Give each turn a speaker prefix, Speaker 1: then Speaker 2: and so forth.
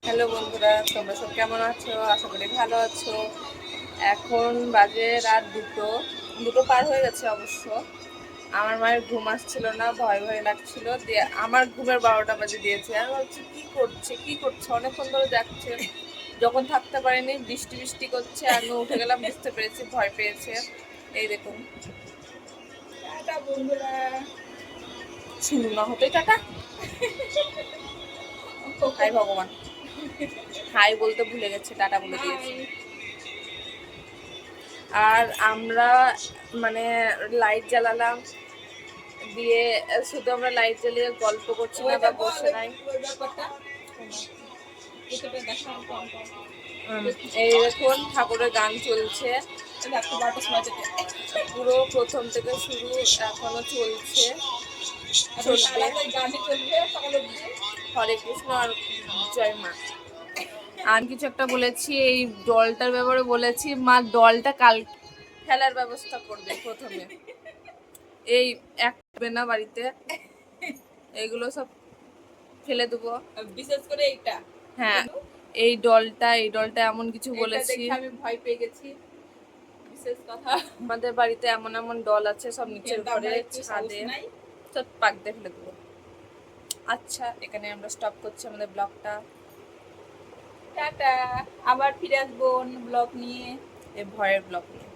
Speaker 1: Hello বন্ধুরা, তোমরা সব কেমন আছো? আশা করি ভালো আছো। এখন বাজে রাত দুটো পার হয়ে গেছে অবশ্য। আমার মায়ের ঘুম আসছিল না, ভয় ভয় লাগছিল, দিয়ে আমার ঘুমের 12টা বাজে দিয়েছে। আমি ভাবছি কি করছে অনেকক্ষণ ধরে যাচ্ছে। যখন থাকতে পারিনি, বৃষ্টি বৃষ্টি করছে, আমি উঠে গেলাম, বুঝতে পেরেছি ভয় পেয়েছে। এই দেখুন,
Speaker 2: টাটা বন্ধুরা।
Speaker 1: শুরু না হতেই টাটা। হাই ভগবান, হাই বলতে ভুলে গেছে, টাটা বলে দিয়েছে। আর আমরা মানে লাইট জ্বালালাম, দিয়ে শুধু আমরা লাইট জ্বালিয়ে গল্প করছি না বা বসে নাই। এই দেখুন, ঠাকুরের গান চলছে পুরো প্রথম থেকে শুরু, এখনো চলছে, চলবে। হরে কৃষ্ণ আর জয় মা। আর কিছু একটা বলেছি, এই ডলটার ব্যাপারে বলেছি, মা ডলটা কাল ফেলার ব্যবস্থা করবে প্রথমে। এই একবে না বাড়িতে, এইগুলো সব ফেলে দেবো,
Speaker 2: বিশেষ করে এইটা।
Speaker 1: হ্যাঁ, এই ডলটা এমন কিছু বলেছি।
Speaker 2: আমি ভয় পেয়ে গেছি। বিশেষ কথা,
Speaker 1: আমাদের বাড়িতে এমন এমন ডল আছে, সব নিচের ঘরে ছাদে, সব পাক দিয়ে ফেলে দেবো। আচ্ছা, এখানে আমরা স্টপ করছি আমাদের ব্লগটা।
Speaker 2: টাটা, আবার ফিরে আসবো অন্য ব্লগ নিয়ে,
Speaker 1: এই ভয়ের ব্লগ নিয়ে।